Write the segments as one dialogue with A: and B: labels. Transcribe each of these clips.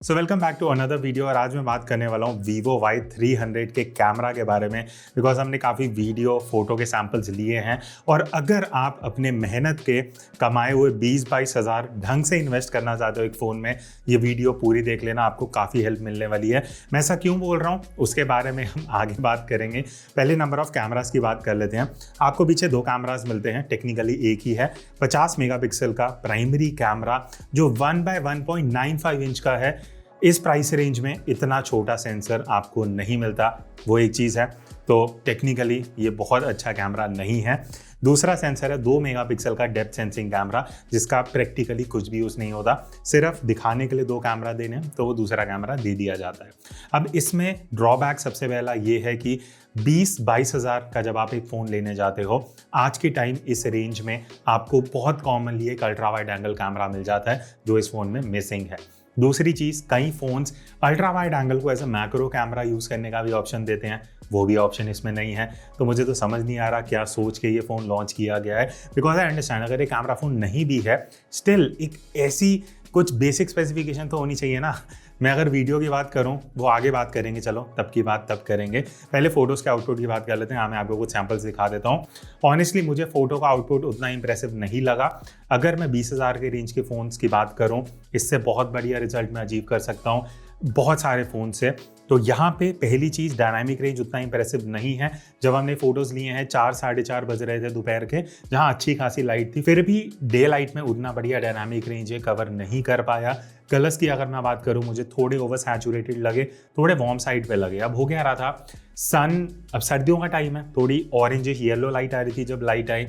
A: So welcome back to another video. और आज मैं बात करने वाला हूँ Vivo Y300 के कैमरा के बारे में, बिकॉज हमने काफ़ी वीडियो फोटो के सैम्पल्स लिए हैं। और अगर आप अपने मेहनत के कमाए हुए 20-22 हज़ार ढंग से इन्वेस्ट करना चाहते हो एक फ़ोन में, ये वीडियो पूरी देख लेना, आपको काफ़ी हेल्प मिलने वाली है। मैं ऐसा क्यों बोल रहा हूँ उसके बारे में हम आगे बात करेंगे। पहले नंबर ऑफ कैमरास की बात कर लेते हैं। आपको पीछे दो कैमरास मिलते हैं, टेक्निकली एक ही है। 50 मेगापिक्सल का प्राइमरी कैमरा जो 1x1.95 इंच का है। इस प्राइस रेंज में इतना छोटा सेंसर आपको नहीं मिलता, वो एक चीज़ है। तो टेक्निकली ये बहुत अच्छा कैमरा नहीं है। दूसरा सेंसर है 2 मेगापिक्सल का डेप्थ सेंसिंग कैमरा, जिसका प्रैक्टिकली कुछ भी यूज़ नहीं होता, सिर्फ दिखाने के लिए दो कैमरा देने हैं तो वो दूसरा कैमरा दे दिया जाता है। अब इसमें ड्रॉबैक सबसे पहला ये है कि 20-22 हज़ार का जब आप एक फ़ोन लेने जाते हो, आज के टाइम इस रेंज में आपको बहुत कॉमनली एक अल्ट्रा वाइड एंगल कैमरा मिल जाता है, जो इस फ़ोन में मिसिंग है। दूसरी चीज़, कई फ़ोन्स अल्ट्रा वाइड एंगल को as a macro camera use करने का भी ऑप्शन देते हैं, वो भी ऑप्शन इसमें नहीं है। तो मुझे तो समझ नहीं आ रहा क्या सोच के ये फ़ोन लॉन्च किया गया है, बिकॉज आई अंडरस्टैंड अगर ये कैमरा फ़ोन नहीं भी है, स्टिल एक ऐसी कुछ बेसिक स्पेसिफिकेशन तो होनी चाहिए ना। मैं अगर वीडियो की बात करूं, वो आगे बात करेंगे, चलो तब की बात तब करेंगे। पहले फोटोज़ के आउटपुट की बात कर लेते हैं। मैं आपको कुछ सैम्पल्स दिखा देता हूं। ऑनेस्टली मुझे फोटो का आउटपुट उतना इंप्रेसिव नहीं लगा। अगर मैं 20 हज़ार के रेंज के फ़ोन्स की बात करूं, इससे बहुत बढ़िया रिजल्ट मैं अचीव कर सकता हूं बहुत सारे फ़ोन से। तो यहाँ पे पहली चीज़, डायनामिक रेंज उतना इंप्रेसिव नहीं है। जब हमने फ़ोटोज़ लिए हैं 4-4:30 बज रहे थे दोपहर के, जहाँ अच्छी खासी लाइट थी, फिर भी डे लाइट में उतना बढ़िया डायनामिक रेंज कवर नहीं कर पाया। कलर्स की अगर मैं बात करूँ, मुझे थोड़े ओवर सैचुरेटेड लगे, थोड़े वार्म साइड पे लगे। अब हो क्या रहा था, सन, अब सर्दियों का टाइम है, थोड़ी ऑरेंजिश येलो लाइट आ रही थी जब लाइट आई,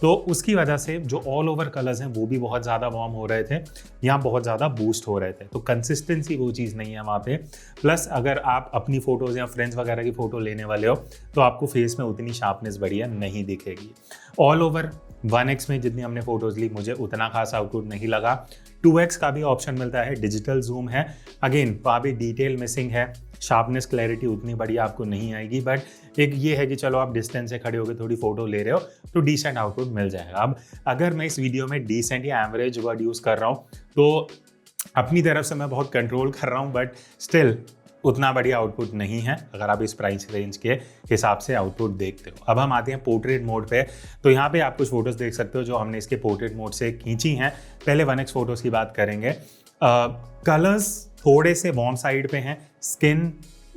A: तो उसकी वजह से जो ऑल ओवर कलर्स हैं वो भी बहुत ज़्यादा वार्म हो रहे थे, यहाँ बहुत ज़्यादा बूस्ट हो रहे थे। तो कंसिस्टेंसी वो चीज़ नहीं है वहाँ पे। प्लस अगर आप अपनी फ़ोटोज़ या फ्रेंड्स वगैरह की फ़ोटो लेने वाले हो तो आपको फेस में उतनी शार्पनेस बढ़िया नहीं दिखेगी। ऑल ओवर 1x में जितनी हमने फ़ोटोज़ ली, मुझे उतना खास आउटपुट नहीं लगा। 2x का भी ऑप्शन मिलता है, डिजिटल जूम है, अगेन वहाँ भी डिटेल मिसिंग है, शार्पनेस क्लैरिटी उतनी बढ़िया आपको नहीं आएगी। बट एक ये है कि चलो आप डिस्टेंस से खड़े होकर थोड़ी फोटो ले रहे हो तो डिसेंट आउटपुट मिल जाएगा। अब अगर मैं इस वीडियो में डिसेंट या एवरेज वर्ड यूज़ कर रहा हूँ तो अपनी तरफ से मैं बहुत कंट्रोल कर रहा हूँ, बट स्टिल उतना बढ़िया आउटपुट नहीं है अगर आप इस प्राइस रेंज के हिसाब से आउटपुट देखते हो। अब हम आते हैं पोर्ट्रेट मोड पे। तो यहाँ पे आप कुछ फोटोज़ देख सकते हो जो हमने इसके पोर्ट्रेट मोड से खींची हैं। पहले 1x फोटोज़ की बात करेंगे। कलर्स थोड़े से वार्म साइड पे हैं, स्किन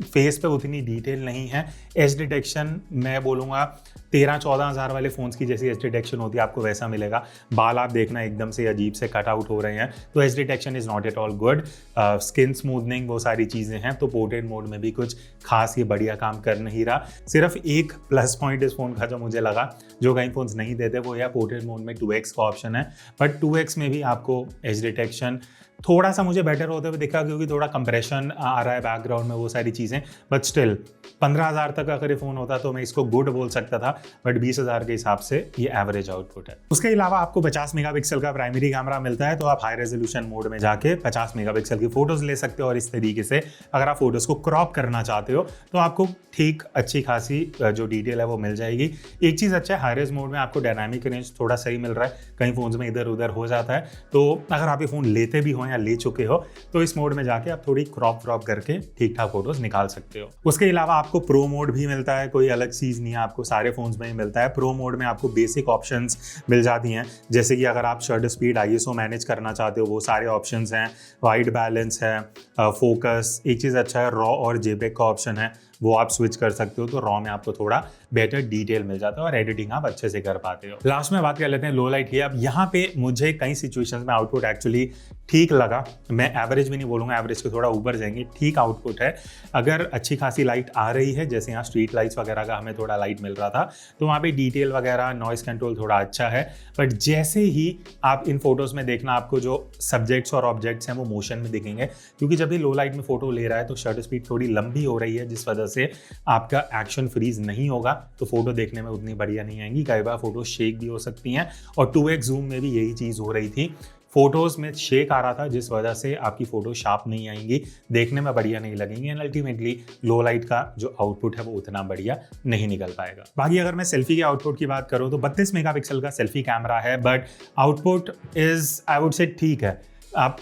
A: फेस पे उतनी डिटेल नहीं है। एज डिटेक्शन मैं बोलूँगा 13-14 हज़ार वाले फ़ोन्स की जैसी एज डिटेक्शन होती है आपको वैसा मिलेगा। बाल आप देखना एकदम से अजीब से कट आउट हो रहे हैं, तो as detection is not at all good. Skin smoothening, वो सारी चीज़ें हैं। तो पोर्ट्रेट मोड में भी कुछ खास ये बढ़िया काम कर नहीं रहा। सिर्फ एक प्लस पॉइंट इस फ़ोन का जो मुझे लगा, जो कई फ़ोन्स नहीं देते, वो यह पोर्ट्रेट मोड में 2x का ऑप्शन है। बट 2x में भी आपको एज डिटेक्शन थोड़ा सा मुझे बेटर होते हुए दिखा, क्योंकि थोड़ा कंप्रेशन आ रहा है बैकग्राउंड में, वो सारी चीज़ें। बट स्टिल 15 हज़ार तक अगर ये फ़ोन होता तो मैं इसको गुड बोल सकता था, बट 20 हज़ार के हिसाब से ये एवरेज आउटपुट है। उसके अलावा आपको 50 मेगापिक्सल का प्राइमरी कैमरा मिलता है, तो आप हाई रेजोल्यूशन मोड में जाके 50 मेगापिक्सल की फ़ोटोज़ ले सकते हो। और इस तरीके से अगर आप फोटोज़ को क्रॉप करना चाहते हो तो आपको ठीक अच्छी खासी जो डिटेल है वो मिल जाएगी। एक चीज़ अच्छा है, हाई रेज मोड में आपको डायनामिक रेंज थोड़ा सही मिल रहा है, कई फ़ोन्स में इधर उधर हो जाता है। तो अगर आप ये फ़ोन लेते भी हो या ले चुके हो तो इस मोड में जाके आप थोड़ी क्रॉप करके ठीक ठाक फोटोज निकाल सकते हो। उसके अलावा आपको प्रो मोड भी मिलता है, कोई अलग चीज़ नहीं है, आपको सारे फोन्स में ही मिलता है। प्रो मोड में आपको बेसिक ऑप्शंस मिल जाती हैं, जैसे कि अगर आप शटर स्पीड, ISO मैनेज करना चाहते हो, वो सारे ऑप्शंस हैं। वाइट बैलेंस है, फोकस, एक चीज़ अच्छा है, रॉ और JPEG का ऑप्शन है, वो आप स्विच कर सकते हो। तो रॉ में आपको थोड़ा बेटर डिटेल मिल जाता है और एडिटिंग आप अच्छे से कर पाते हो। लास्ट में बात कर लेते हैं लो लाइट की। अब यहाँ पे मुझे कई सिचुएशंस में आउटपुट एक्चुअली ठीक लगा। मैं एवरेज भी नहीं बोलूँगा, एवरेज के थोड़ा ऊपर जाएंगे, ठीक आउटपुट है। अगर अच्छी खासी लाइट आ रही है, जैसे यहाँ स्ट्रीट लाइट्स वगैरह का हमें थोड़ा लाइट मिल रहा था, तो वहाँ पे डिटेल वगैरह, नॉइस कंट्रोल थोड़ा अच्छा है। बट जैसे ही आप इन फोटोज़ में देखना, आपको जो सब्जेक्ट्स और ऑब्जेक्ट्स हैं वो मोशन में दिखेंगे, क्योंकि जब ये लो लाइट में फोटो ले रहा है तो शटर स्पीड थोड़ी लंबी हो रही है, जिस वजह से आपका एक्शन फ्रीज नहीं होगा, तो फोटो देखने में उतनी बढ़िया नहीं आएंगी। कई बार फोटो शेक भी हो सकती हैं, और 2x जूम में भी यही चीज़ हो रही थी। फोटोज़ में शेक आ रहा था, जिस वजह से आपकी फ़ोटो शार्प नहीं आएंगी, देखने में बढ़िया नहीं लगेंगी, एंड अल्टीमेटली लो लाइट का जो आउटपुट है वो उतना बढ़िया नहीं निकल पाएगा। बाकी अगर मैं सेल्फी के आउटपुट की बात करूँ तो 32 मेगापिक्सल का सेल्फी कैमरा है, but output is I would say ठीक है। आप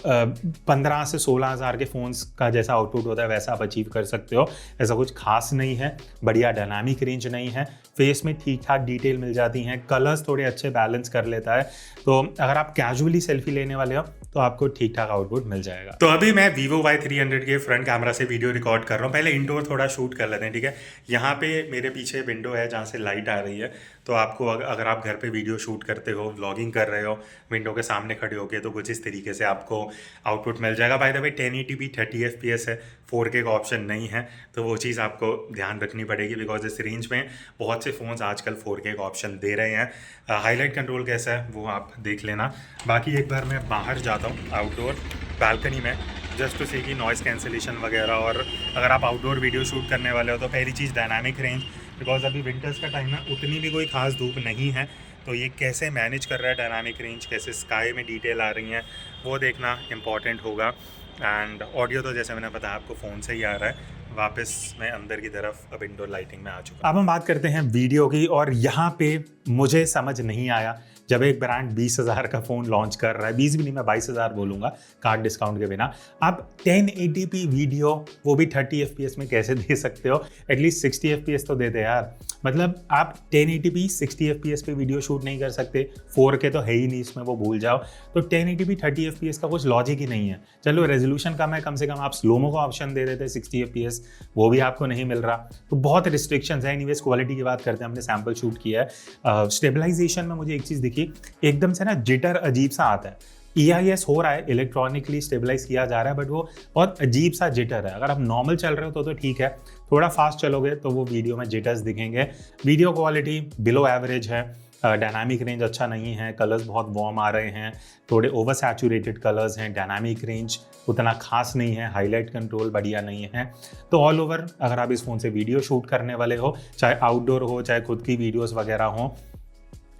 A: 15 से 16 हज़ार के फ़ोन्स का जैसा आउटपुट होता है वैसा आप अचीव कर सकते हो। ऐसा कुछ खास नहीं है, बढ़िया डायनामिक रेंज नहीं है, फेस में ठीक ठाक डिटेल मिल जाती हैं, कलर्स थोड़े अच्छे बैलेंस कर लेता है। तो अगर आप कैजुअली सेल्फी लेने वाले हो तो आपको ठीक ठाक आउटपुट मिल जाएगा। तो अभी मैं Vivo Y300 के फ्रंट कैमरा से वीडियो रिकॉर्ड कर रहा हूँ। पहले इंडोर थोड़ा शूट कर लेते हैं, ठीक है। यहाँ पे मेरे पीछे विंडो है जहाँ से लाइट आ रही है, तो आपको अगर आप घर पे वीडियो शूट करते हो, व्लॉगिंग कर रहे हो, विंडो के सामने खड़े होके, तो कुछ इस तरीके से आपको आउटपुट मिल जाएगा। By the way 1080p 30 FPS है, 4K का ऑप्शन नहीं है, तो वो चीज़ आपको ध्यान रखनी पड़ेगी बिकॉज इस रेंज में बहुत से फ़ोन्स आजकल 4K का ऑप्शन दे रहे हैं। हाईलाइट कंट्रोल कैसा है वो आप देख लेना। बाकी एक बार मैं बाहर जाता हूँ आउटडोर बालकनी में, जस्ट टू सी की नॉइज़ कैंसिलेशन वगैरह। और अगर आप आउटडोर वीडियो शूट करने वाले हो तो पहली चीज़ डायनामिक रेंज, बिकॉज अभी विंटर्स का टाइम है, उतनी भी कोई खास धूप नहीं है, तो ये कैसे मैनेज कर रहा है डायनामिक रेंज, कैसे स्काई में डिटेल आ रही हैं, वो देखना इंपॉर्टेंट होगा। एंड ऑडियो तो जैसे मैंने बताया आपको फ़ोन से ही आ रहा है। वापस मैं अंदर की तरफ अब इंडोर लाइटिंग में आ चुका। अब हम बात करते हैं वीडियो की, और यहाँ पे मुझे समझ नहीं आया जब एक ब्रांड 20,000 का फ़ोन लॉन्च कर रहा है, 20 भी नहीं, मैं 22,000 बोलूँगा कार्ड डिस्काउंट के बिना, आप 1080p वीडियो वो भी 30 FPS में कैसे दे सकते हो? एटलीस्ट 60 FPS तो दे दे यार। मतलब आप 1080p 60 FPS पे वीडियो शूट नहीं कर सकते, 4K तो है ही नहीं इसमें, वो भूल जाओ। तो 1080p 30 FPS का कुछ लॉजिक ही नहीं है। चलो रेजोल्यूशन कम है, कम से कम आप स्लोमो का ऑप्शन दे देते 60 FPS, वो भी आपको नहीं मिल रहा। तो बहुत रिस्ट्रिक्शंस है। एनीवेज क्वालिटी की बात करते हैं, हमने सैम्पल शूट किया है। स्टेबलाइजेशन में मुझे एक चीज़ दिखी, एकदम से ना जिटर अजीब सा आता है। EIS हो रहा है, इलेक्ट्रॉनिकली स्टेबलाइज किया जा रहा है, बट वो बहुत अजीब सा जिटर है। अगर आप नॉर्मल चल रहे हो तो ठीक है, थोड़ा फास्ट चलोगे तो वो वीडियो में जिटर्स दिखेंगे। वीडियो क्वालिटी बिलो एवरेज है, डायनामिक रेंज अच्छा नहीं है, कलर्स बहुत वार्म आ रहे हैं, थोड़े ओवर सैचुरेटेड कलर्स हैं, डायनामिक रेंज उतना खास नहीं है, हाईलाइट कंट्रोल बढ़िया नहीं है। तो ऑल ओवर अगर आप इस फ़ोन से वीडियो शूट करने वाले हो, चाहे आउटडोर हो चाहे खुद की वीडियोज़ वगैरह हो,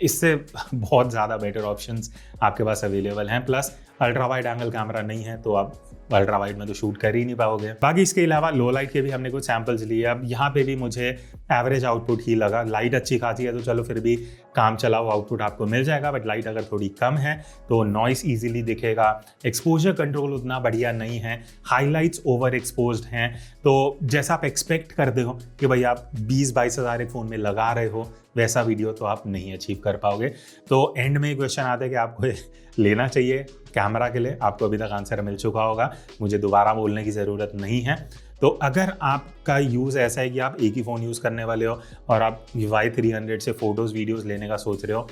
A: इससे बहुत ज़्यादा बेटर ऑप्शंस आपके पास अवेलेबल हैं। Plus ultra wide angle camera नहीं है, तो आप अल्ट्रा वाइड में तो शूट कर ही नहीं पाओगे। बाकी इसके अलावा लो लाइट के भी हमने कुछ सैम्पल्स लिए। अब यहाँ पे भी मुझे एवरेज आउटपुट ही लगा। लाइट अच्छी खासी है तो चलो फिर भी काम चलाओ आउटपुट आपको मिल जाएगा, बट लाइट अगर थोड़ी कम है तो नॉइस ईजिली दिखेगा। एक्सपोजर कंट्रोल उतना बढ़िया नहीं है, हाईलाइट्स ओवर एक्सपोज्ड हैं। तो जैसा आप एक्सपेक्ट करते हो कि भाई आप 20-22 हज़ार एक फ़ोन में लगा रहे हो, वैसा वीडियो तो आप नहीं अचीव कर पाओगे। तो एंड में क्वेश्चन आता है कि आपको लेना चाहिए कैमरा के लिए, आपको अभी तक आंसर मिल चुका होगा, मुझे दोबारा बोलने की ज़रूरत नहीं है। तो अगर आपका यूज़ ऐसा है कि आप एक ही फ़ोन यूज़ करने वाले हो और आप Y300 से फ़ोटोज़ वीडियोज़ लेने का सोच रहे हो,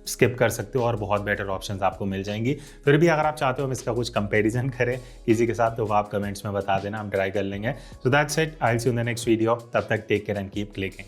A: स्किप कर सकते हो और बहुत बेटर ऑप्शंस आपको मिल जाएंगी। फिर भी अगर आप चाहते हो हम इसका कुछ कंपैरिजन करें किसी के साथ, तो वो आप कमेंट्स में बता देना, हम ट्राई कर लेंगे। So that's it, I will see you in the next video. तब तक take care and keep clicking.